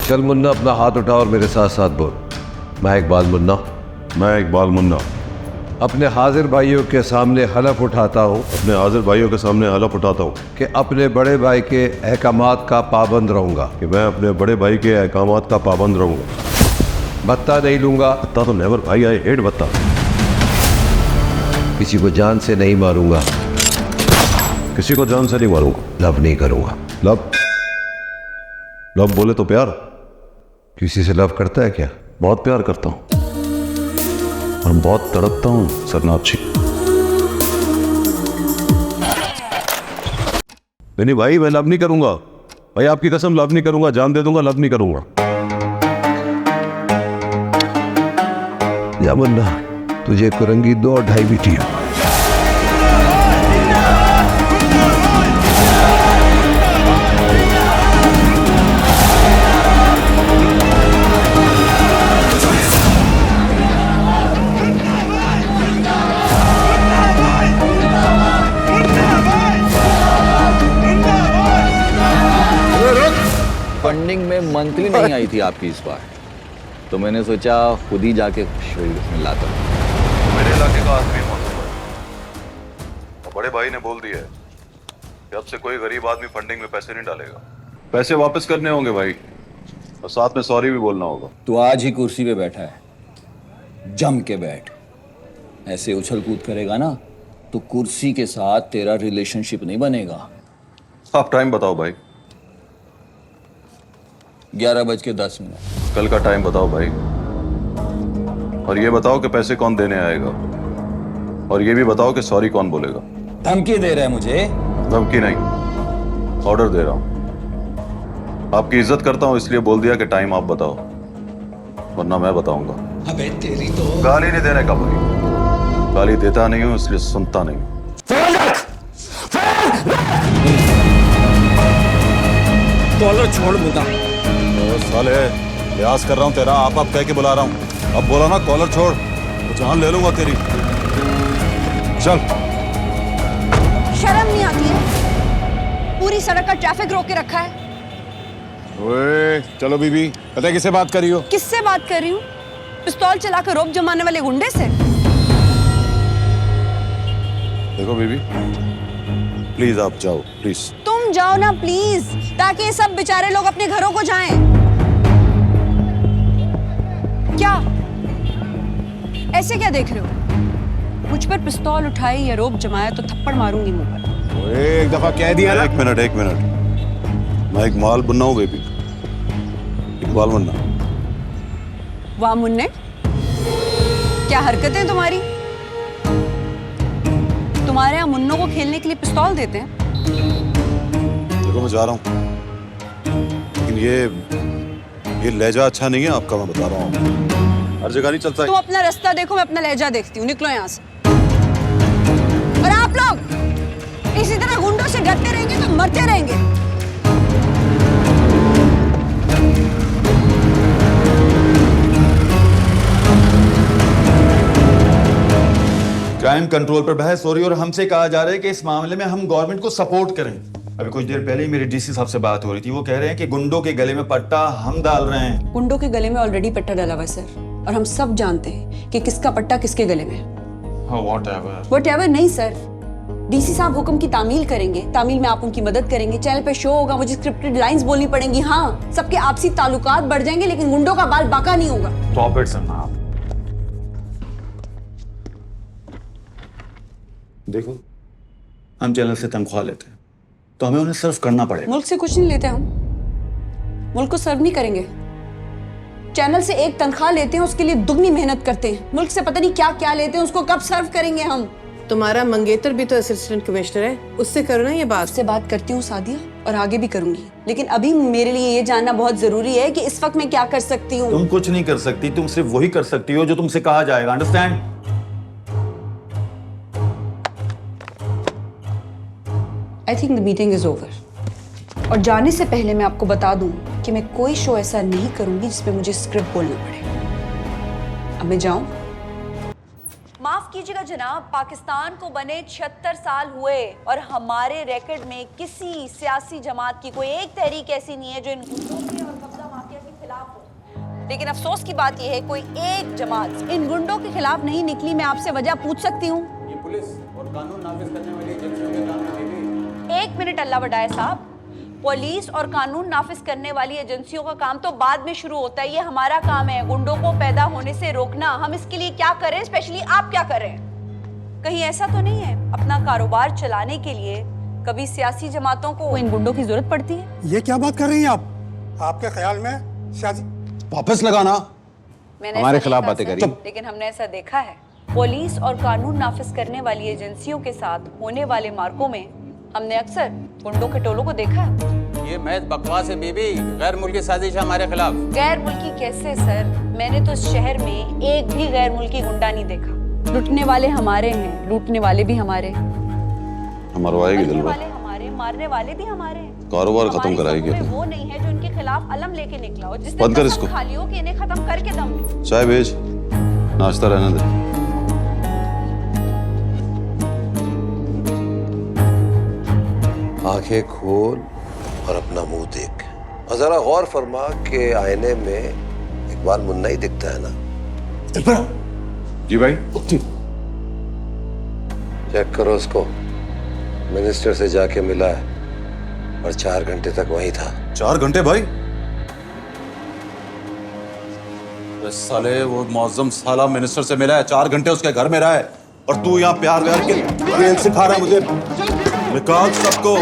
चल मुन्ना, अपना हाथ उठा और मेरे साथ साथ बोल। मैं इकबाल मुन्ना। मैं इकबाल मुन्ना अपने हाजिर भाइयों के सामने हलफ उठाता हूँ अपने हाजिर भाइयों के सामने हलफ उठाता हूँ कि अपने बड़े भाई के अहकामात का पाबंद रहूँगा। कि मैं अपने बड़े भाई के अहकामात का पाबंद रहूँगा। भत्ता नहीं लूँगा। भत्ता तो नेवर भाई, आई हेट भत्ता। किसी को जान से नहीं मारूंगा। किसी को जान से नहीं मारूंगा। लव नहीं करूँगा। लव? लव बोले तो प्यार। किसी से लव करता है क्या? बहुत प्यार करता हूँ और बहुत तड़पता हूँ सरनाब जी। नहीं भाई, मैं लव नहीं करूंगा भाई, आपकी कसम लव नहीं करूंगा, जान दे दूंगा, लव नहीं करूंगा। या मुन्ना, तुझे कुरंगी 2 और 2.5 बीटी हो। फंडिंग में मंथली नहीं आई थी आपकी इस बार, तो मैंने सोचा खुद ही जाके खुशखबरी में लाता हूं। मेरे इलाके का आखिरी मौसम है और बड़े भाई ने बोल दिया है कि अब से कोई गरीब आदमी फंडिंग में पैसे नहीं डालेगा। पैसे वापस करने होंगे भाई, और साथ में सॉरी भी बोलना होगा। तू आज ही कुर्सी पे बैठा है, जम के बैठ। ऐसे उछल कूद करेगा ना तो कुर्सी के साथ तेरा रिलेशनशिप नहीं बनेगा। आप टाइम बताओ भाई। 11:10। कल का टाइम बताओ भाई, और ये बताओ कि पैसे कौन देने आएगा, और ये भी बताओ कि सॉरी कौन बोलेगा। धमकी दे रहा है मुझे? धमकी नहीं, ऑर्डर दे रहा हूं। आपकी इज्जत करता हूं इसलिए बोल दिया कि टाइम आप बताओ, वरना मैं बताऊंगा। अबे तेरी तो गाली नहीं देने का भाई, गाली देता नहीं हूं इसलिए सुनता नहीं हूं। कॉलर छोड़ मुद्दा। साले लिहाज कर रहा हूं तेरा, आप कह के बुला रहा हूं। अब बोला ना कॉलर छोड़, तो जान ले लूंगा तेरी। चल। शर्म नहीं आती है? पूरी सड़क का ट्रैफिक रोक के रखा है। ओए चलो बीबी, पता है किससे बात कर रही हो? किससे बात कर रही हूँ? पिस्तौल चलाकर रोब जमाने वाले गुंडे से। देखो बीबी, प्लीज आप जाओ, प्लीज। तुम जाओ ना प्लीज, ताकि ये सब बेचारे लोग अपने घरों को जाएं। क्या ऐसे क्या देख रहे हो? मुझ पर पिस्तौल उठाई या रोब जमाया तो थप्पड़ मारूंगी मुंह पर। ओए एक दफा कह दिया ना। एक मिनट। मैं इकबाल मुन्ना हूं बेबी, इकबाल मुन्ना। वाह मुन्ने, क्या हरकतें तुम्हारी। तुम्हारे यहाँ मुन्नों को खेलने के लिए पिस्तौल देते हैं? देखो मैं जा रहा हूं, लेकिन ये लहजा अच्छा नहीं है आपका, मैं बता रहा हूं। हर जगह नहीं चलता है। तुम अपना रास्ता देखो, मैं अपना लहजा देखती हूँ। निकलो यहाँ से। और आप लोग इसी तरह गुंडों से डरते रहेंगे तो मरते रहेंगे। क्राइम कंट्रोल पर बहस हो रही है और हमसे कहा जा रहा है कि इस मामले में हम गवर्नमेंट को सपोर्ट करें। अभी कुछ देर पहले ही मेरे डीसी साहब से बात हो रही थी, वो कह रहे हैं कि गुंडों के गले में पट्टा हम डाल रहे हैं। गुंडों के गले में ऑलरेडी पट्टा डाला हुआ है सर, और हम सब जानते हैं कि किसका पट्टा किसके गले में है। व्हाटएवर नहीं सर, डीसी साहब हुक्म की तामील करेंगे, तामील में आप उनकी मदद करेंगे, चैनल पे शो होगा, मुझे स्क्रिप्टेड लाइंस बोलनी पड़ेंगी। हाँ, सबके आपसी ताल्लुकात बढ़ जाएंगे, लेकिन गुंडों का बाल बाका नहीं होगा। Stop it sir. देखो, हम चैनल से तनख्वाह लेते हैं तो हमें उन्हें सर्व करना पड़ेगा। मुल्क से कुछ नहीं लेते हम, मुल्क को सर्व नहीं करेंगे। चैनल से एक तनख्वाह लेते हैं, उसके लिए दुगनी मेहनत करते हैं। मुल्क से पता नहीं क्या क्या लेते हैं, उसको कब सर्व करेंगे हम। तुम्हारा मंगेतर भी तो असिस्टेंट कमिश्नर है, उससे करो ना ये बात। उससे बात करती हूँ सादिया, और आगे भी करूंगी, लेकिन अभी मेरे लिए ये जानना बहुत जरूरी है कि इस वक्त मैं क्या कर सकती हूँ। तुम कुछ नहीं कर सकती, तुम सिर्फ वही कर सकती हो जो तुमसे कहा जाएगा। Understand? I think the meeting is over. और जाने से पहले मैं आपको बता दूं कि मैं कोई शो ऐसा नहीं करूंगी जिसमें मुझे स्क्रिप्ट बोलना पड़े। अब मैं जाऊं? माफ कीजिएगा जनाब, पाकिस्तान को बने 76 साल हुए और हमारे रिकॉर्ड में किसी सियासी जमात की कोई एक तहरीक ऐसी नहीं है जो इन गुंडों के और कब्जा माफिया के खिलाफ लेकिन अफसोस की बात यह है कोई एक जमात इन गुंडों के खिलाफ नहीं निकली। मैं आपसे वजह पूछ सकती हूँ? ये पुलिस और कानून नाफिज करने वाली एजेंसियों के काम में भी। एक मिनट अल्लाह बड़ाए साहब, पुलिस और कानून नाफिज करने वाली एजेंसियों का काम तो बाद में शुरू होता है। ये हमारा काम है गुंडों को पैदा होने से रोकना। हम इसके लिए क्या करें, स्पेशली आप क्या करें? कहीं ऐसा तो नहीं है अपना कारोबार चलाने के लिए कभी सियासी जमातों को इन गुंडों की जरूरत पड़ती है? ये क्या बात कर रही हैं आप? आपके ख्याल में सियासी वापस लगाना। मैंने हमारे ऐसा खिलाफ नहीं बातें कहा, करी। सर, लेकिन हमने ऐसा देखा है पुलिस और कानून नाफिज करने वाली एजेंसियों के साथ होने वाले मार्कों में हमने अक्सर गुंडों के टोलों को देखा है। ये महज बकवास है बीबी, गैर मुल्की साजिश है हमारे खिलाफ। गैर मुल्की कैसे सर? मैंने तो इस शहर में एक भी गैर मुल्की गुंडा नहीं देखा। लुटने वाले हमारे हैं, लूटने वाले भी हमारे, मरवाएगी मरने दिलवा, वाले हमारे, मारने वाले भी हमारे हैं। कारोबार खत्म हमारी कराएगी। समूह में वो नहीं है जो इनके खिलाफ अलम लेके निकला हो, जिसने बंद कर कसम इसको। खा ली हो कि इन्हें खत्म करके दम ले। चाय भेज, नाश्ता रहने दे। आंखें खोल और अपना मुंह देख और जरा गौर फरमा के आईने में इकबाल मुन्ना ही दिखता है ना। जी भाई। चेक करो उसको, मिनिस्टर से जाके मिला है और 4 घंटे तक वहीं था। 4 घंटे भाई? साले वो मौजम साला मिनिस्टर से मिला है, 4 घंटे उसके घर में रहा है और तू यहाँ प्यार व्यार के खेल सिखा रहा है मुझे। निकाल सबको।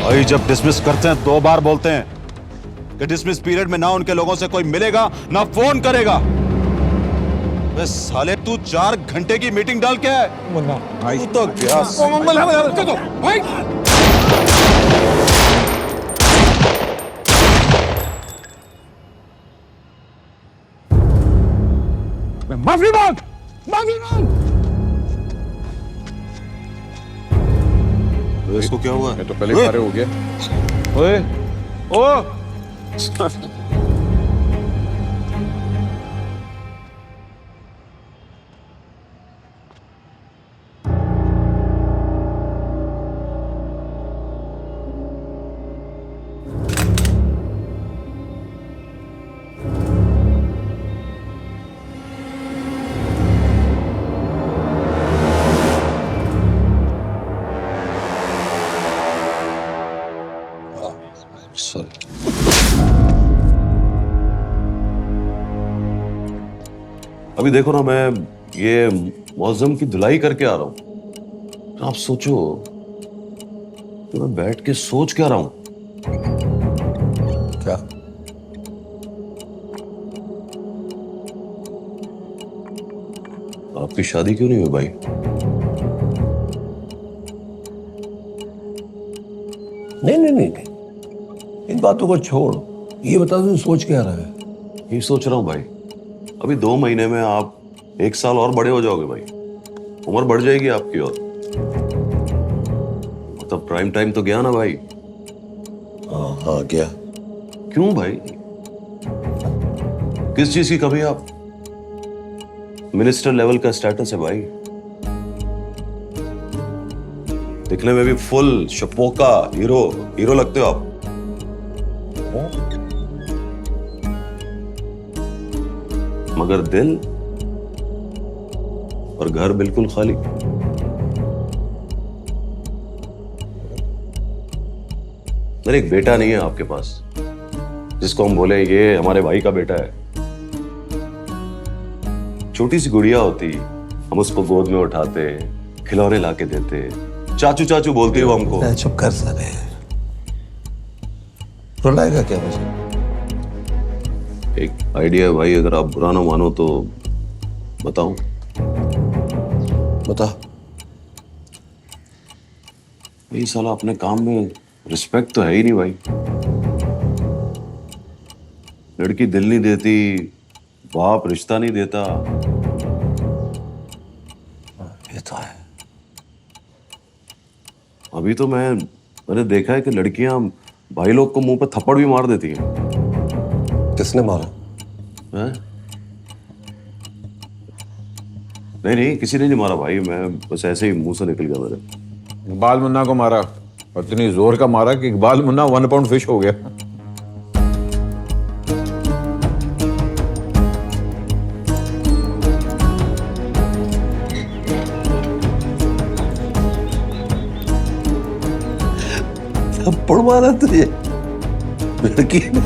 भाई जब डिसमिस करते हैं 2 बार बोलते हैं कि डिसमिस पीरियड में ना उनके लोगों से कोई मिलेगा ना फोन करेगा। बे साले तू 4 घंटे की मीटिंग डाल के है। तू तो क्या माफी मांग, माफी मांग। इसको क्या हुआ? तो पहले सारे हो गए। ओए ओ अभी देखो ना, मैं ये मौजम की धुलाई करके आ रहा हूं। आप सोचो कि मैं बैठ के सोच क्या रहा हूं। क्या? आपकी शादी क्यों नहीं हुई भाई? नहीं, इन बातों को छोड़, ये बता तू सोच क्या रहा है? यही सोच रहा हूं भाई, अभी 2 महीने में आप 1 साल और बड़े हो जाओगे भाई। उम्र बढ़ जाएगी आपकी और मतलब प्राइम टाइम तो गया ना भाई। हाँ क्या? क्यों भाई? किस चीज की कमी? आप मिनिस्टर लेवल का स्टेटस है भाई, दिखने में भी फुल शपोका हीरो लगते हो आप। मगर दिल और घर बिल्कुल खाली। मेरे एक बेटा नहीं है आपके पास जिसको हम बोले ये हमारे भाई का बेटा है। छोटी सी गुड़िया होती, हम उसको गोद में उठाते, खिलौने लाके देते, चाचू चाचू बोलती हो हमको। चुप कर साले, रुलाएगा क्या मुझे? एक आइडिया है भाई, अगर आप बुरा ना मानो तो बताऊं? बता। यही साला अपने काम में रिस्पेक्ट तो है ही नहीं भाई। लड़की दिल नहीं देती, बाप रिश्ता नहीं देता। ये तो है। अभी तो मैंने देखा है कि लड़कियां भाई लोग को मुंह पे थप्पड़ भी मार देती हैं। किसने मारा? हैं? नहीं, किसी ने नहीं मारा भाई, मैं बस ऐसे ही मुंह से निकल गया मेरे। इकबाल मुन्ना को मारा। और इतनी जोर का मारा कि इकबाल मुन्ना 1 पाउंड फिश हो गया। थप्पड़ मारा तुझे लड़की ने?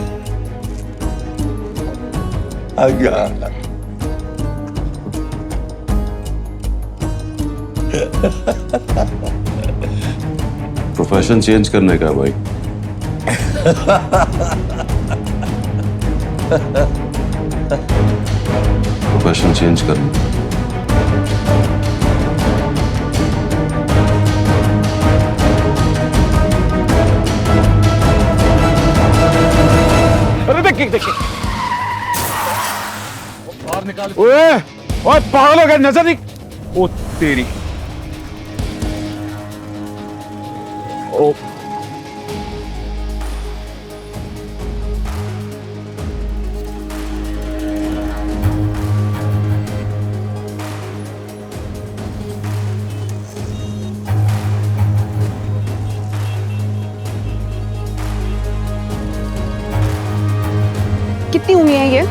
आ गया। प्रोफेशन चेंज करने का है भाई। प्रोफेशन चेंज करना। अरे देखिए देखिए, बाहर निकाल। ओए ओए पागल हो गया, नजर नहीं। ओ तेरी। ओ कितनी उंगलियां हैं ये?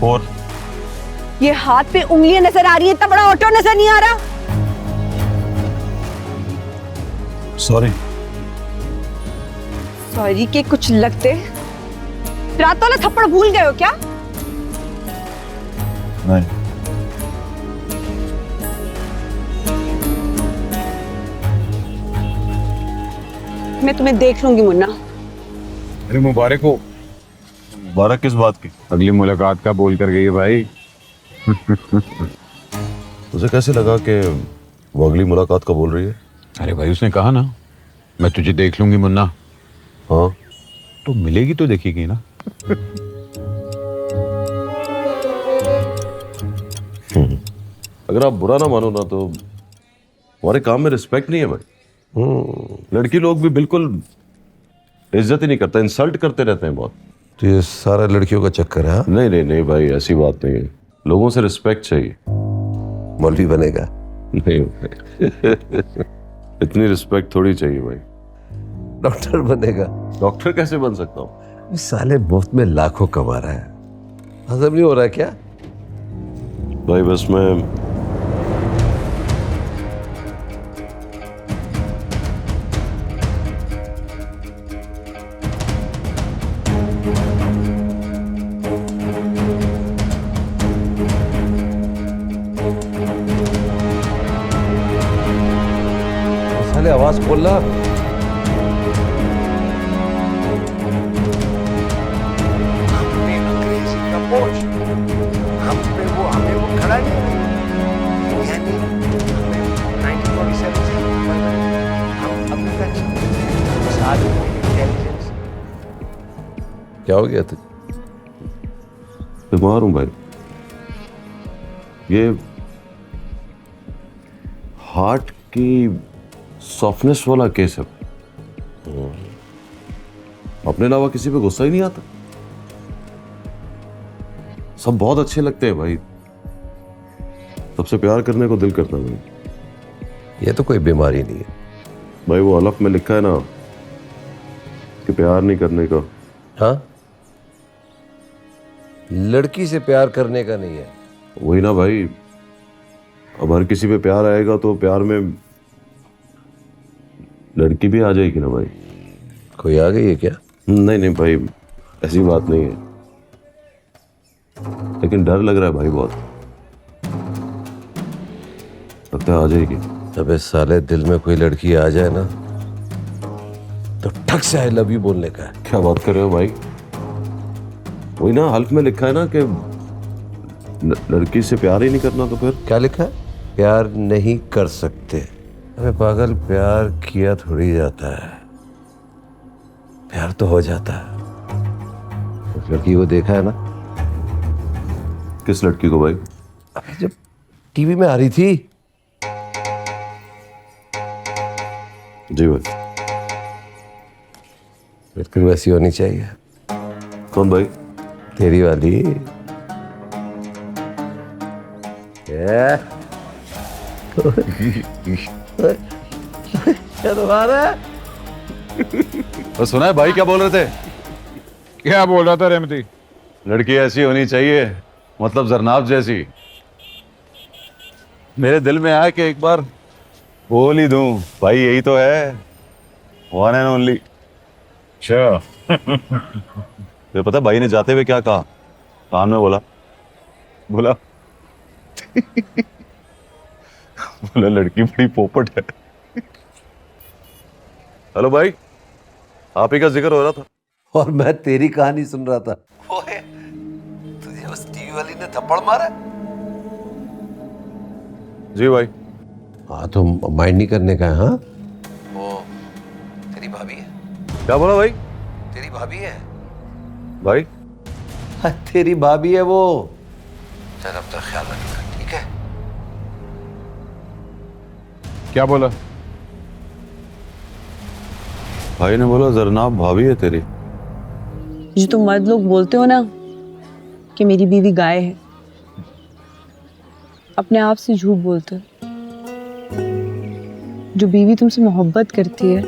और ये हाथ पे उंगलियां नजर आ रही है, इतना बड़ा ऑटो नजर नहीं आ रहा। सॉरी। सॉरी के कुछ लगते। रात वाला थप्पड़ भूल गए हो क्या? नहीं। मैं तुम्हें देख लूंगी मुन्ना। अरे मुबारक हो। मुबारक किस बात की? अगली मुलाकात का बोल कर गई है भाई। तुझे कैसे लगा कि वो अगली मुलाकात का बोल रही है? अरे भाई उसने कहा ना, मैं तुझे देख लूंगी मुन्ना। हाँ तो मिलेगी तो देखेगी ना। अगर आप बुरा ना मानो ना तो हमारे काम में रिस्पेक्ट नहीं है भाई। लड़की लोग भी बिल्कुल इज्जत ही नहीं करते, इंसल्ट करते रहते हैं बहुत। तो ये सारा लड़कियों का चक्कर है? हाँ? नहीं नहीं नहीं भाई, ऐसी बात नहीं है। लोगों से रिस्पेक्ट चाहिए। मौलवी बनेगा? नहीं भाई। इतनी रिस्पेक्ट थोड़ी चाहिए भाई। डॉक्टर बनेगा? डॉक्टर कैसे बन सकता हूँ? इस साले मुफ्त में लाखों कमा रहा है, हजम नहीं हो रहा क्या? भाई बस मैं साले आवाज खोलना। क्या हो गया तुझे? बीमार हूं भाई। ये हार्ट की सॉफ्टनेस वाला केस है। अपने अलावा किसी पे गुस्सा ही नहीं आता। सब बहुत अच्छे लगते हैं भाई। सबसे प्यार करने को दिल करता है भाई। ये तो कोई बीमारी नहीं है भाई। वो हलफ में लिखा है ना कि प्यार नहीं करने का। हाँ, लड़की से प्यार करने का नहीं है। वही ना भाई। अब हर किसी पे प्यार आएगा तो प्यार में लड़की भी आ जाएगी ना भाई। कोई आ गई है क्या? नहीं नहीं भाई, ऐसी बात नहीं है, लेकिन डर लग रहा है भाई बहुत। लगता है आ जाएगी। अबे साले, दिल में कोई लड़की आ जाए ना तो ठक से आई लव यू बोलने का है। क्या बात कर रहे हो भाई? वही ना, हल्फ में लिखा है ना कि लड़की से प्यार ही नहीं करना। तो फिर क्या लिखा है? प्यार नहीं कर सकते। अबे पागल, प्यार किया थोड़ी जाता है, प्यार तो हो जाता है। उस लड़की को देखा है ना? किस लड़की को भाई? अबे जब टीवी में आ रही थी। जी भाई। बिल्कुल वैसी होनी चाहिए। कौन भाई? तेरी वाली। शर्मा रहा है? तो सुना है भाई क्या बोल रहे थे? क्या बोल रहा था रहमती? लड़की ऐसी होनी चाहिए, मतलब जरनाब जैसी। मेरे दिल में आया कि एक बार बोल ही दूं, भाई यही तो है, वन एंड ओनली। अच्छा। तो पता है भाई ने जाते हुए क्या कहा? कान में बोला बोला बोला लड़की बड़ी पोपट है। हेलो भाई, आप ही का जिक्र हो रहा था। और मैं तेरी कहानी सुन रहा था। ओए, तुझे उस टीवी वाली ने थप्पड़ मारा? जी भाई। हाँ तो माइंड नहीं करने का है, हाँ? वो तेरी भाभी है। क्या बोला भाई? तेरी भाभी है भाई हाँ, तेरी भाभी है वो। चल अब तो ख्याल रखना, ठीक है? क्या बोला? भाई ने बोला जरनाब भाभी है तेरी। जो तुम मर्द लोग बोलते हो ना कि मेरी बीवी गाय है, अपने आप से झूठ बोलते हो। जो बीवी तुमसे मोहब्बत करती है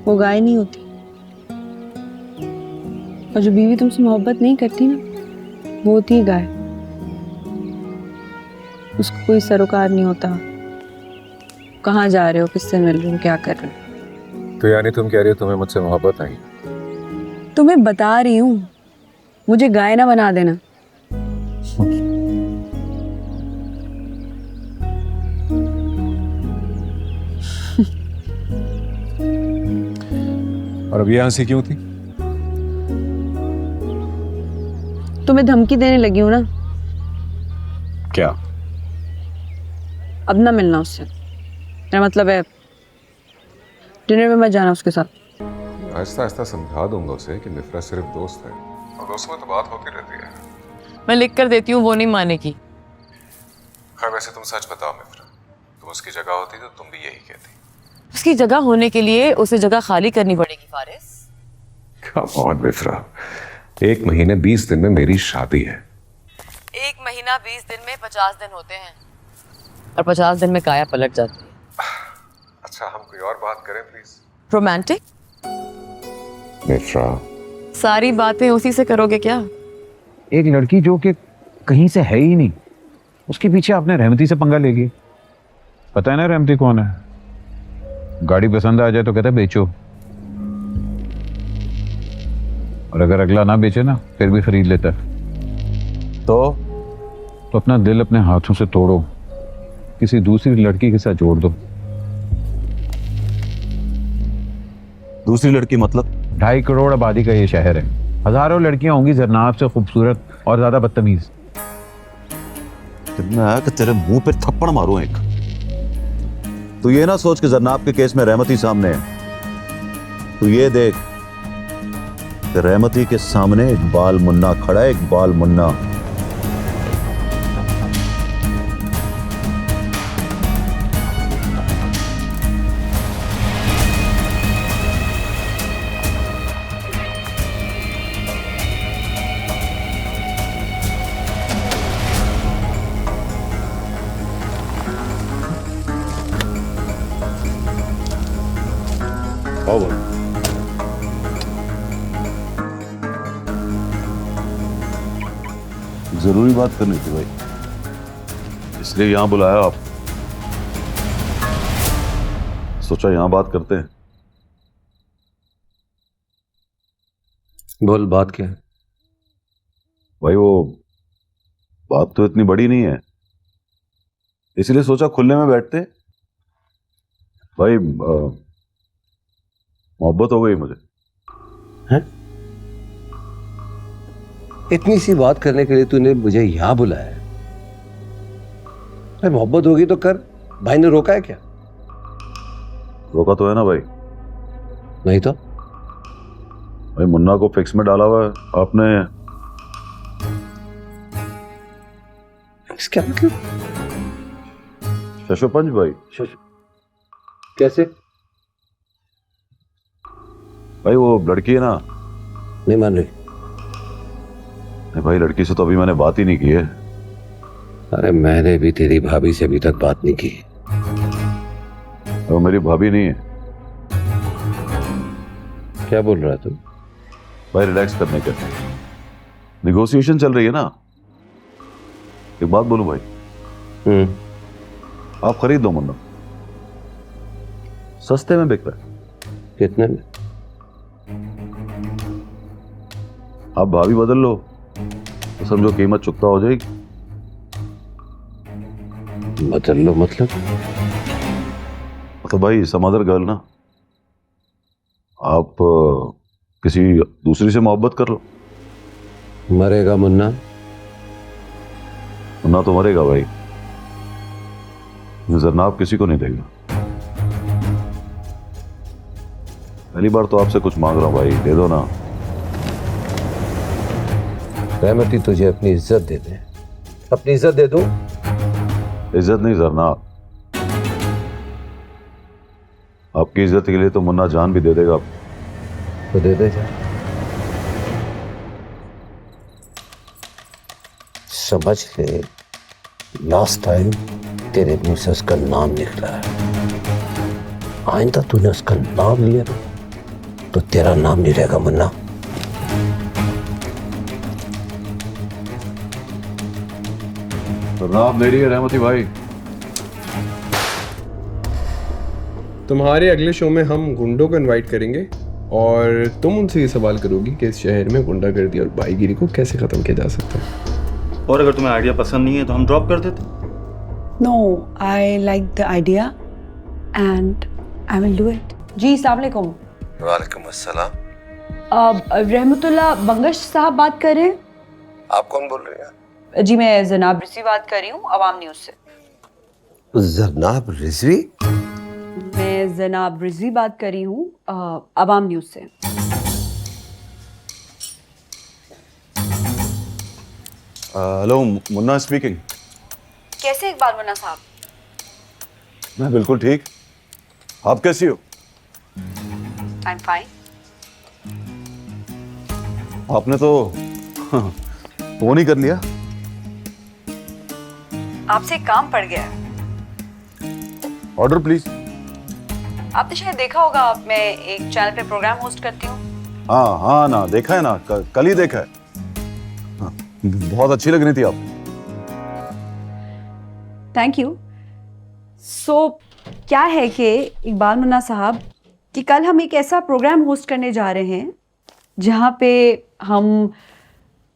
वो गाय नहीं होती, और जो बीवी तुमसे मोहब्बत नहीं करती ना वो होती है गाय। उसको कोई सरोकार नहीं होता। कहाँ जा रहे हो, किससे मिल रहे हो, क्या कर रहे हो? तो यानी तुम कह रही हो तुम्हें मुझसे मोहब्बत आई? तुम्हें बता रही हूँ, मुझे गाय ना बना देना। और अब यहां से क्यों थी? तुम्हें धमकी देने लगी हूँ ना। क्या? अब ना मिलना उससे। मेरा मतलब है डिनर में मत जाना उसके साथ। आहिस्ता आहिस्ता समझा दूंगा उसे कि मिफ्रा सिर्फ दोस्त है, और दोस्तों में तो बात होती रहती है। मैं लिख कर देती हूँ, वो नहीं मानेगी। खैर वैसे तुम सच बताओ मिफ्रा, तुम उसकी जगह होती तो तुम भी यही कहती। उसकी जगह होने के लिए उसे जगह खाली करनी पड़ेगी फारिस। कम ऑन मिफ्रा, 1 महीने 20 दिन में मेरी शादी है। 1 महीना 20 दिन में 50 दिन होते हैं, और 50 दिन में काया पलट जाती है। अच्छा हम कोई और बात करें प्लीज। रोमांटिक? मिफ्रा, सारी बातें उसी से करोगे क्या? एक लड़की जो कि कहीं से है ही नहीं, उसके पीछे आपने रहमती से पंगा ले गई। पता है ना रहमती कौन है? गाड़ी पसंद आ जाए तो कहता है बेचो, और अगर अगला ना बेचे ना फिर भी खरीद लेता है। तो अपना दिल अपने हाथों से तोड़ो, किसी दूसरी लड़की के साथ जोड़ दो। दूसरी लड़की मतलब? 2.5 करोड़ आबादी का ये शहर है, हजारों लड़कियां होंगी जरनाब से खूबसूरत और ज्यादा बदतमीज। कितना है कि तेरे मुंह पे थप्पड़ मारूं एक। तू ये ना सोच कि जरनाब के केस में रहमती सामने है। तू ये देख कि रहमती के सामने इकबाल मुन्ना खड़ा है, इकबाल मुन्ना। आओ भाई। जरूरी बात करनी थी भाई, इसलिए यहां बुलाया आप। सोचा यहां बात करते हैं। बोल, बात क्या है? भाई वो बात तो इतनी बड़ी नहीं है, इसलिए सोचा खुले में बैठते। भाई मोहब्बत हो गई मुझे। हैं? इतनी सी बात करने के लिए तूने मुझे यहां बुलाया है? भाई मोहब्बत होगी तो कर, भाई ने रोका है क्या? रोका तो है ना भाई। नहीं तो? भाई मुन्ना को फिक्स में डाला हुआ है आपने। क्या मतलब? शशोपंच भाई। कैसे? भाई वो लड़की है ना। नहीं मान रही? नहीं भाई, लड़की से तो अभी मैंने बात ही नहीं की है। अरे मैंने भी तेरी भाभी से अभी तक बात नहीं की। वो मेरी भाभी नहीं है। क्या बोल रहा है तू? भाई रिलैक्स करने का निगोशिएशन चल रही है ना। एक बात बोलूं भाई, आप खरीद दो मुन्ना, सस्ते में बिक रहा है। कितने में? आप भाभी बदल लो तो समझो कीमत चुकता हो जाएगी। बदल लो मतलब? तो भाई सम अदर गर्ल ना, आप किसी दूसरी से मोहब्बत कर लो। मरेगा मुन्ना? मुन्ना तो मरेगा भाई, जरनाब किसी को नहीं देगा। पहली बार तो आपसे कुछ मांग रहा हूं भाई, दे दो ना। रहमती तुझे अपनी इज्जत दे दे। अपनी इज्जत दे दूं? इज्जत नहीं जरनाब, आपकी इज्जत के लिए तो मुन्ना जान भी दे देगा। तो दे दे जा। समझ ले, लास्ट टाइम तेरे मुंह से उसका नाम निकला है। आइंदा तूने उसका नाम लिया तो तेरा नाम नहीं रहेगा मुन्ना। जरनाब मेरी है रहमती भाई। तुम्हारे अगले शो में हम गुंडों को इनवाइट करेंगे और तुम उनसे ये सवाल करोगी कि इस शहर में गुंडागर्दी और भाईगिरी को कैसे खत्म किया जा सकता है। और अगर तुम्हें आइडिया पसंद नहीं है तो हम ड्रॉप कर देते। No, I like the idea and I will do it. जी अस्सलाम वालेकुम। वालेकुम अस्सलाम। रहमतुल्लाह बंगश साहब बात कर रहे हैं? आप कौन बोल रहे हैं? जी मैं जनाब रिजवी बात कर रही हूँ अवाम न्यूज़ से। जनाब रिजवी? मैं जनाब रिजवी बात कर रही हूँ अवाम न्यूज़ से। Hello, Munna speaking. कैसे इकबाल मुन्ना साहब? मैं बिल्कुल ठीक, आप कैसी हो? I am fine. आपने तो फोन ही कर लिया। आपसे एक काम पड़ गया है। Order please. आपने शायद देखा होगा, मैं एक चैनल पे प्रोग्राम होस्ट करती हूँ। हाँ हाँ ना, देखा है ना, कल ही देखा है। हाँ, बहुत अच्छी लग रही थी आप। Thank you. सो क्या है कि इकबाल मुन्ना साहब कि कल हम एक ऐसा प्रोग्राम होस्ट करने जा रहे हैं जहाँ पे हम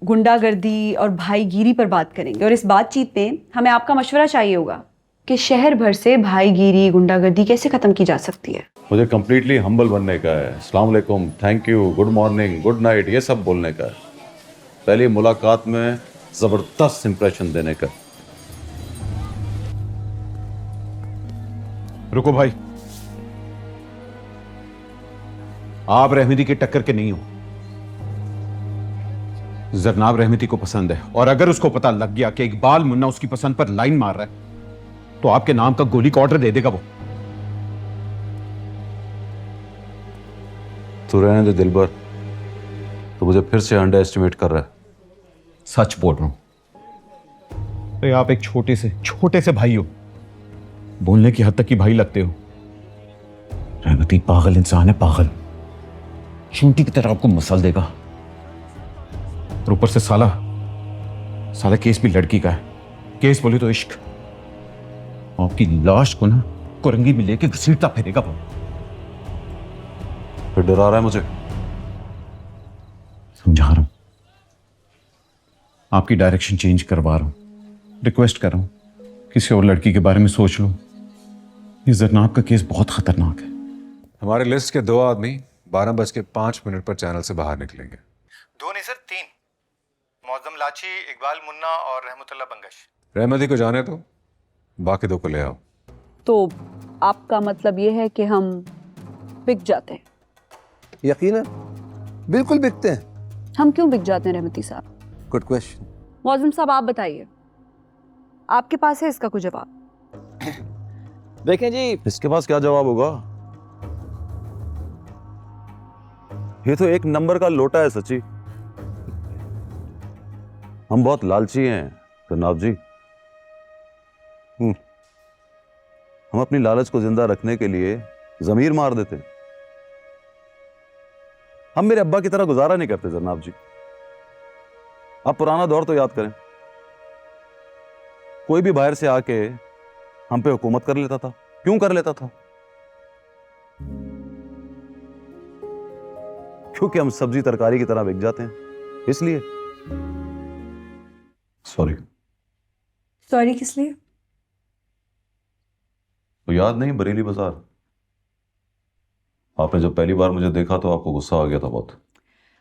गुंडागर्दी और भाईगिरी पर बात करेंगे, और इस बातचीत में हमें आपका मशवरा चाहिए होगा कि शहर भर से भाईगिरी गुंडागर्दी कैसे ख़त्म की जा सकती है। मुझे कंप्लीटली हम्बल बनने का है। अस्सलाम वालेकुम, thank you, good morning, good night, ये सब बोलने का है। पहली मुलाकात में ज़बरदस्त इंप्रेशन देने का। रुको भाई, आप रहमती की टक्कर के नहीं हो। जरनाब रहमती को पसंद है, और अगर उसको पता लग गया कि इकबाल मुन्ना उसकी पसंद पर लाइन मार रहा है तो आपके नाम का गोली का ऑर्डर दे देगा वो। तू रहने दे दिलबर, तो मुझे फिर से अंडर एस्टिमेट कर रहा है। सच बोल रहा हूं। तो आप एक छोटे से भाई हो, बोलने की हद तक की भाई लगते हो। रहमती पागल इंसान है, पागल। चूंटी की तरह आपको मसल देगा, और ऊपर से साला केस भी लड़की का है। केस बोले तो इश्क। आपकी लाश को ना कुरंगी में लेके घसीटता फिरेगा वो। फिर डरा रहा है मुझे। समझा रहा हूं, आपकी डायरेक्शन चेंज करवा रहा हूं, रिक्वेस्ट कर रहा हूं, किसी और लड़की के बारे में सोच लो। ये जरनाब का केस बहुत खतरनाक है। हमारे लिस्ट के 2 आदमी 12:05 पर चैनल से बाहर निकलेंगे। 2 नहीं सर 3। मौजम लाची, इकबाल मुन्ना और रहमतुल्लाह बंगश। रहमती को जाने दो, बाकी 2 को ले आओ। तो आपका मतलब ये है कि हम बिक जाते हैं? यकीनन, बिल्कुल बिकते हैं। हम क्यों बिक जाते हैं रहमती साहब? Good question. मौजम साहब आप बताइए, आपके पास है इसका कोई जवाब? देखें जी, इसके पास क्या जवाब होगा? ये तो एक नंबर का लोटा है सच्ची। हम बहुत लालची हैं जनाब जी। हम अपनी लालच को जिंदा रखने के लिए जमीर मार देते। हम मेरे अब्बा की तरह गुजारा नहीं करते जनाब जी। आप पुराना दौर तो याद करें, कोई भी बाहर से आके हम पे हुकूमत कर लेता था। क्यों कर लेता था? क्योंकि हम सब्जी तरकारी की तरह बिक जाते हैं, इसलिए। सॉरी। सॉरी किस लिए? तो याद नहीं, बरेली बाजार आपने जब पहली बार मुझे देखा तो आपको गुस्सा आ गया था बहुत।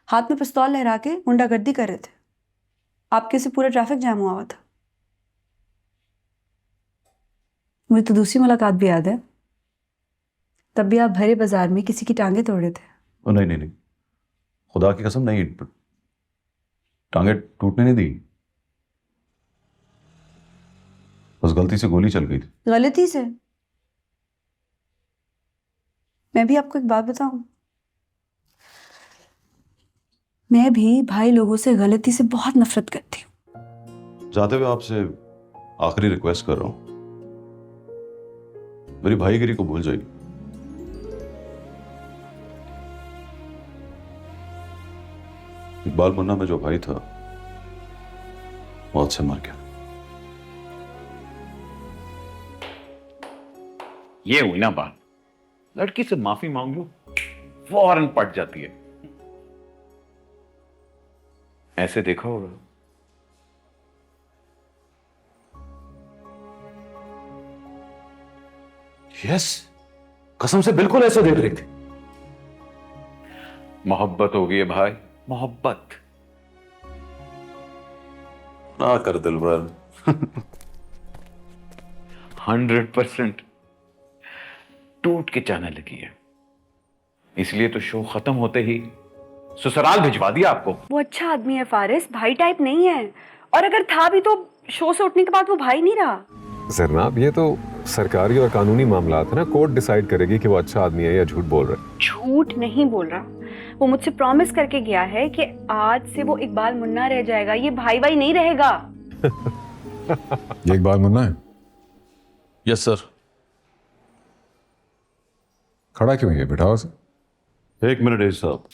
हाथ में पिस्तौल लहरा के गुंडागर्दी कर रहे थे, आपके से पूरा ट्रैफिक जैम हुआ हुआ था। मुझे तो दूसरी मुलाकात भी याद है, तब भी आप भरे बाजार में किसी की टांगे तोड़े थे। नहीं नहीं नहीं, खुदा की कसम नहीं, टांगे टूटने नहीं दी, बस गलती से गोली चल गई थी। गलती से? मैं भी आपको एक बात बताऊं, मैं भी भाई लोगों से गलती से बहुत नफरत करती हूँ। जाते हुए आपसे आखिरी रिक्वेस्ट कर रहा हूं, मेरी भाईगिरी को भूल जाइए। इकबाल मुन्ना में जो भाई था मौत से मर गया। ये हुई ना बात, लड़की से माफी मांग लो फौरन पट जाती है। ऐसे देखा होगा। यस, कसम से बिल्कुल ऐसे देख रही थी। मोहब्बत हो गई है भाई, मोहब्बत। ना कर दिलबर। 100% टूट के जाने लगी है, इसलिए तो शो खत्म होते ही ससुराल भिजवा दिया आपको। वो अच्छा आदमी है फारिस, भाई टाइप नहीं है, और अगर था भी तो शो से उठने के बाद वो भाई नहीं रहा। जरनाब, ये तो सरकारी और कानूनी मामला है ना, कोर्ट डिसाइड करेगी कि वो अच्छा आदमी है या झूठ बोल रहा है। झूठ नहीं बोल रहा, वो मुझसे प्रॉमिस करके गया है कि आज से वो इकबाल मुन्ना रह जाएगा, ये भाई भाई नहीं रहेगा। ये इकबाल मुन्ना है? Yes sir. खड़ा क्यों है? बिठाओ से। एक मिनट एज साहब,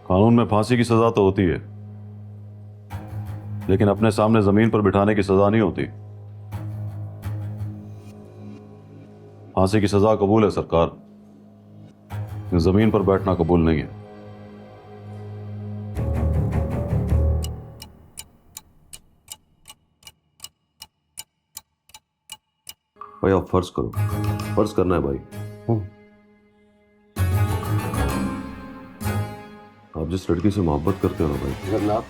कानून में फांसी की सजा तो होती है, लेकिन अपने सामने जमीन पर बिठाने की सजा नहीं होती। फांसी की सजा कबूल है सरकार, जमीन पर बैठना कबूल नहीं है। भाई आप फर्ज करो, फर्ज करना है भाई। आप जिस लड़की से मोहब्बत करते हो ना भाई। जनाब,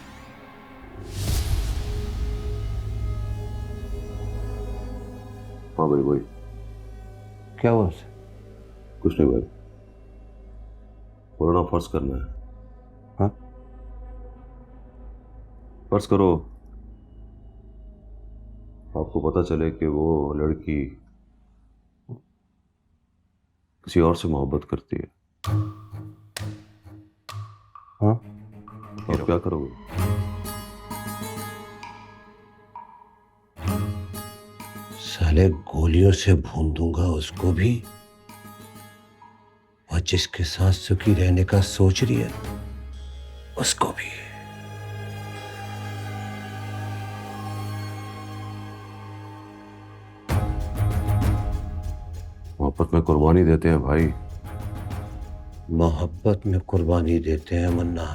हाँ भाई भाई, क्या हुआ उसे? कुछ नहीं भाई, बोलो ना फर्ज करना है। हाँ, फर्ज करो आपको पता चले कि वो लड़की किसी और से मोहब्बत करती है। हाँ, आप क्या करोगे? साले गोलियों से भून दूंगा उसको भी, और जिसके साथ सुखी रहने का सोच रही है उसको भी। मोहब्बत में कुर्बानी देते हैं भाई। मोहब्बत में कुर्बानी देते हैं मुन्ना,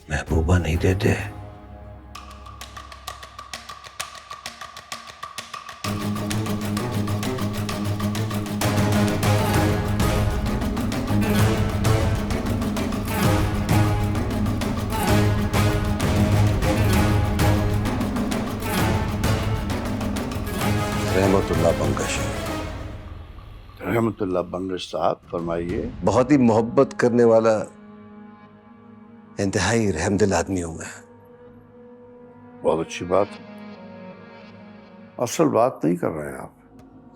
महबूबा नहीं देते। रहमतुल्लाह बंगश। रहमतुल्लाह बंगश साहब, फरमाइए। बहुत ही मोहब्बत करने वाला इंतहाई रहमदिल आदमी हूं मैं। बहुत अच्छी बात। असल बात नहीं कर रहे हैं आप।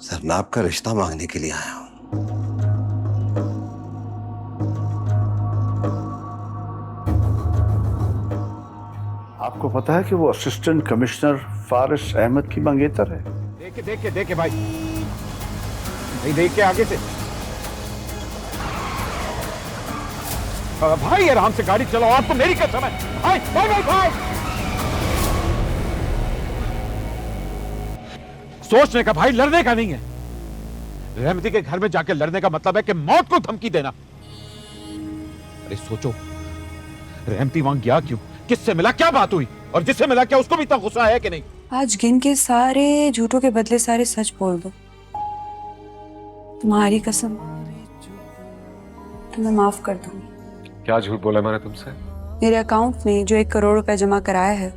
जरनाब का रिश्ता मांगने के लिए आया हूं। आपको पता है कि वो असिस्टेंट कमिश्नर फारिस अहमद की मंगेतर है? देखे भाई, नहीं देख के आगे से। भाई आराम से गाड़ी चलाओ, आपको मेरी कसम है। भाई भाई भाई भाई, सोचने का भाई, लड़ने का नहीं है। रहमती के घर में जाके लड़ने का मतलब है कि मौत को धमकी देना। अरे सोचो, रहमती वहां गया क्यों, किससे मिला, क्या बात हुई, और जिससे मिला क्या उसको भी इतना गुस्सा है कि नहीं? आज गिन के सारे झूठों के बदले सारे सच बोल दो। तुम्हारी कसम, तुम्हें माफ कर दूंगी। क्या झूठ बोला मैंने तुमसे? मेरे अकाउंट में जो 1 करोड़ रुपए जमा कराया है,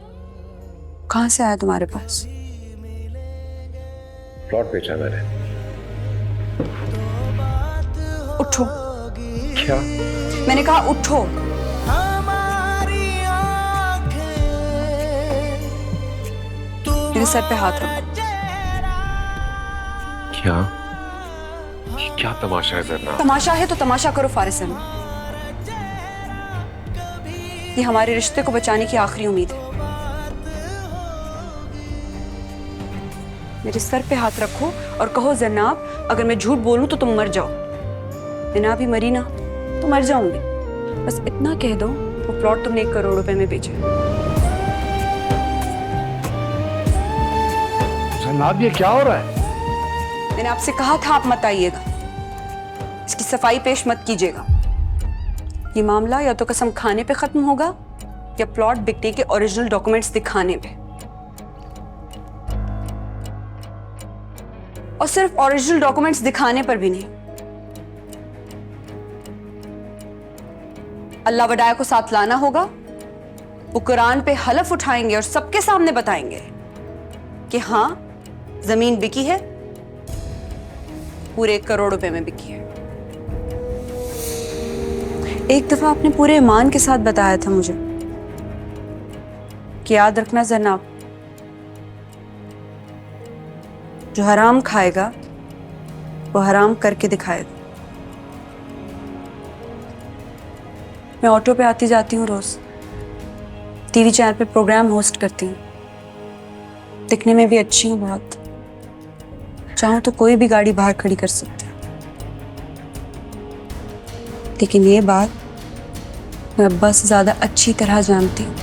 कहां से आया तुम्हारे पास? प्लॉट बेचा मैंने। उठो। क्या? मैंने कहा उठो। मेरे सर पे हाथ रखो। क्या? ये क्या तमाशा है जरना? तमाशा है तो तमाशा करो फारिस अहमद। ये हमारे रिश्ते को बचाने की आखिरी उम्मीद है। मेरे सर पे हाथ रखो और कहो जनाब, अगर मैं झूठ बोलूं तो तुम मर जाओ। मैं ना भी मरी ना तो मर जाऊंगी। बस इतना कह दो, वो प्लॉट तुमने 1 करोड़ रुपए में बेचा। जनाब ये क्या हो रहा है? मैंने आपसे कहा था आप मत आइएगा। इसकी सफाई पेश मत कीजिएगा। ये मामला या तो कसम खाने पे खत्म होगा या प्लॉट बिकने के ओरिजिनल डॉक्यूमेंट्स दिखाने पे। और सिर्फ ओरिजिनल डॉक्यूमेंट्स दिखाने पर भी नहीं, अल्लाह वडाया को साथ लाना होगा। वो कुरान पे हलफ उठाएंगे और सबके सामने बताएंगे कि हाँ, जमीन बिकी है, पूरे 1 करोड़ रुपए में बिकी है। एक दफा आपने पूरे ईमान के साथ बताया था मुझे कि याद रखना जनाब, जो हराम खाएगा वो हराम करके दिखाएगा। मैं ऑटो पे आती जाती हूँ रोज, टीवी चैनल पे प्रोग्राम होस्ट करती हूँ। दिखने में भी अच्छी हूँ बहुत, चाहूँ तो कोई भी गाड़ी बाहर खड़ी कर सकती हूँ। लेकिन ये बात मैं अब्बा से ज्यादा अच्छी तरह जानती हूँ।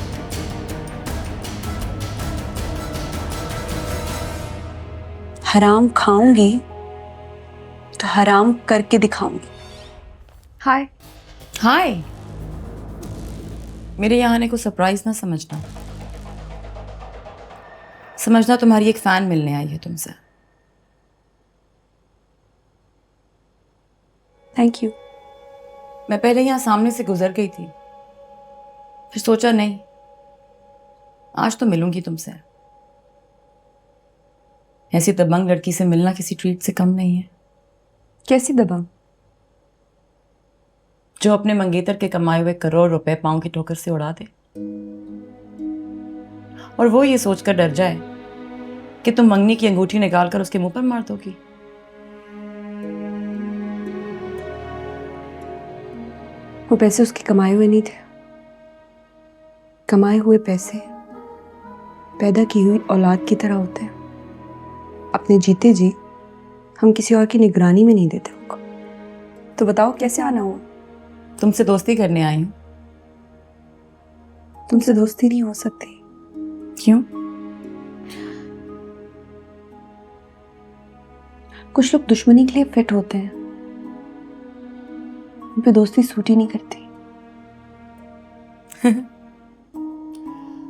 हराम खाऊंगी तो हराम करके दिखाऊंगी। हाय। हाय। मेरे यहाँ आने को सरप्राइज ना समझना। समझना तुम्हारी एक फैन मिलने आई है तुमसे। Thank you. मैं पहले यहाँ सामने से गुजर गई थी, फिर सोचा नहीं, आज तो मिलूंगी तुमसे। ऐसी दबंग लड़की से मिलना किसी ट्रीट से कम नहीं है। कैसी दबंग? जो अपने मंगेतर के कमाए हुए 1 करोड़ रुपए पांव की ठोकर से उड़ा दे, और वो ये सोचकर डर जाए कि तुम मंगनी की अंगूठी निकालकर उसके मुंह पर मार दोगी। वो पैसे उसके कमाए हुए नहीं थे। कमाए हुए पैसे पैदा की हुई औलाद की तरह होते हैं। अपने जीते जी हम किसी और की निगरानी में नहीं देते उनको। तो बताओ कैसे आना हुआ? तुमसे दोस्ती करने आई हूं। तुमसे दोस्ती नहीं हो सकती। क्यों? कुछ लोग दुश्मनी के लिए फिट होते हैं, उन पे दोस्ती सूट ही नहीं करती।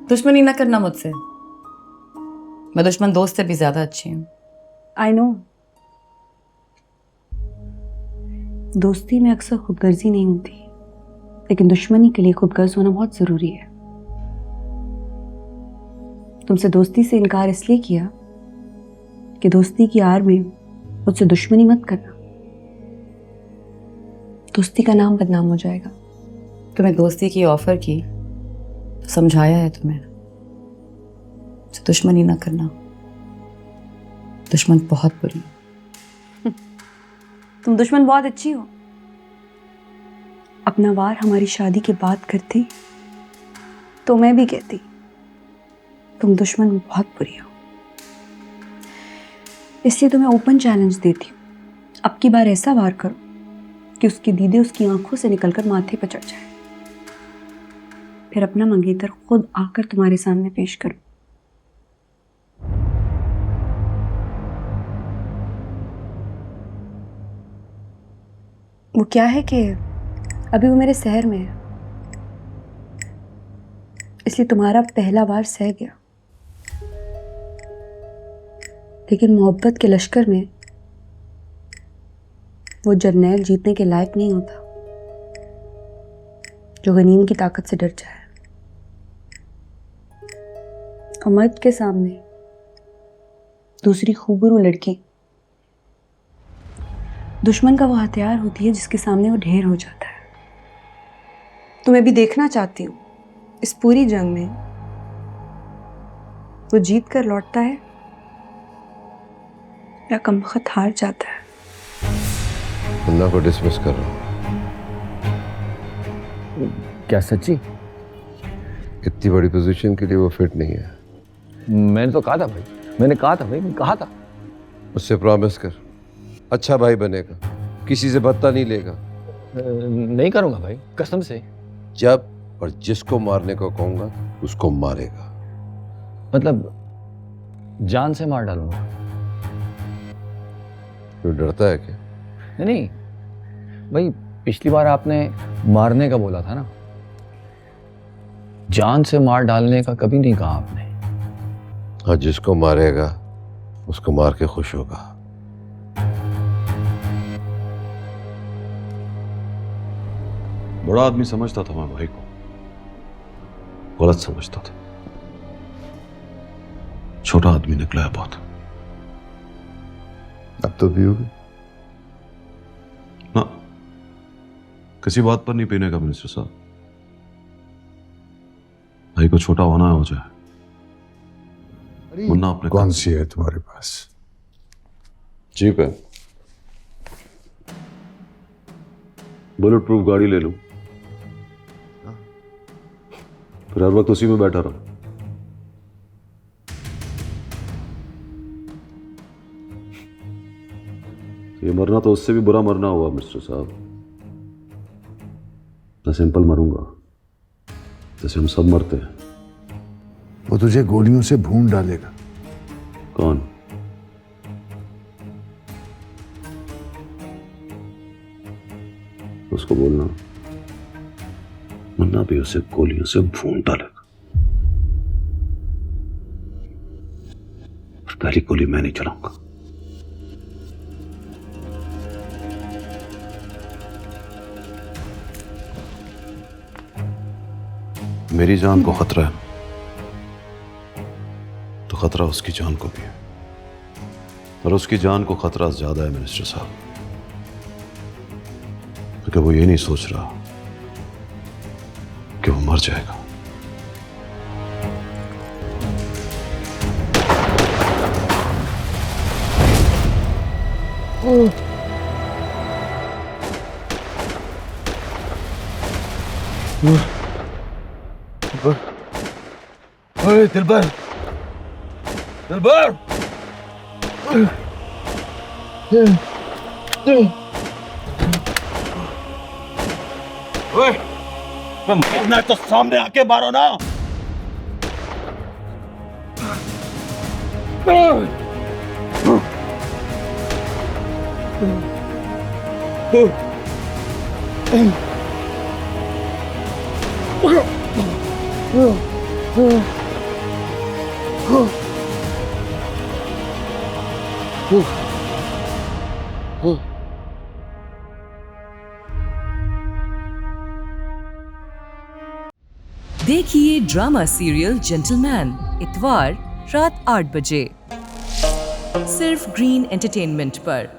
दुश्मनी ना करना मुझसे। मैं दुश्मन दोस्त से भी ज्यादा अच्छी हूँ। I know. दोस्ती में अक्सर खुदगर्जी नहीं होती, लेकिन दुश्मनी के लिए खुदगर्ज होना बहुत जरूरी है। तुमसे दोस्ती से इनकार इसलिए किया कि दोस्ती की आड़ में मुझसे दुश्मनी मत करना, दोस्ती का नाम बदनाम हो जाएगा। तुम्हें दोस्ती की ऑफर की तो समझाया है तुम्हें, दुश्मनी ना करना। दुश्मन बहुत बुरी। तुम दुश्मन बहुत अच्छी हो। अपना वार हमारी शादी के बाद करती तो मैं भी कहती तुम दुश्मन में बहुत बुरी हो, इसलिए तुम्हें ओपन चैलेंज देती हूँ। अब की बार ऐसा वार करो कि उसकी दीदे उसकी आंखों से निकलकर माथे पर चढ़ जाए, फिर अपना मंगेतर खुद आकर तुम्हारे सामने पेश करो। वो क्या है कि अभी वो मेरे शहर में है, इसलिए तुम्हारा पहला वार सह गया, लेकिन मोहब्बत के लश्कर में वो जर्नैल जीतने के लायक नहीं होता जो गनीम की ताकत से डर जाए। और मर्द के सामने दूसरी खूबरू लड़की दुश्मन का वो हथियार होती है जिसके सामने वो ढेर हो जाता है। तो मैं भी देखना चाहती हूँ इस पूरी जंग में वो जीत कर लौटता है या कमबख्त हार जाता है। मुन्ना को डिसमिस कर रहा हूँ। क्या सच्ची? इतनी बड़ी पोजीशन के लिए वो फिट नहीं है। मैंने तो कहा था भाई, मैंने कहा था। उससे प्रॉमिस कर, अच्छा भाई बनेगा, किसी से बदता नहीं लेगा। नहीं करूंगा भाई, कसम से। जब और जिसको मारने को कहूंगा उसको मारेगा। मतलब जान से मार डालूंगा। तो डरता है क्या? नहीं भाई, पिछली बार आपने मारने का बोला था ना, जान से मार डालने का कभी नहीं कहा आपने। हाँ, जिसको मारेगा उसको मार के खुश होगा। बड़ा आदमी समझता था मैं भाई को, गलत समझता था। छोटा आदमी निकला है बहुत। अब तो पियोगे? ना, किसी बात पर नहीं पीने का मिनिस्टर साहब। भाई को छोटा होना हो जाए। मुन्ना अपने कौन सी है तुम्हारे पास? जीप है, बुलेट प्रूफ गाड़ी ले लूं, फिर हर वक्त उसी में बैठा रहा। ये मरना तो उससे भी बुरा मरना हुआ मिस्टर साहब। मैं सिंपल मरूंगा जैसे हम सब मरते हैं। वो तुझे गोलियों से भून डालेगा। कौन? उसको बोलना मुन्ना भी उसे गोलियों से भून डालेगा। और पहली गोली मैं नहीं चलाऊंगा। मेरी जान को खतरा है तो खतरा उसकी जान को भी है, और उसकी जान को खतरा ज्यादा है मिनिस्टर साहब, क्योंकि वो ये नहीं सोच रहा कि वो मर जाएगा। ओए दिलबर, दिलबर, ओए, मैं मरना है तो सामने आके मारो ना। देखिए ड्रामा सीरियल जेंटलमैन इतवार रात 8 बजे सिर्फ ग्रीन एंटरटेनमेंट पर।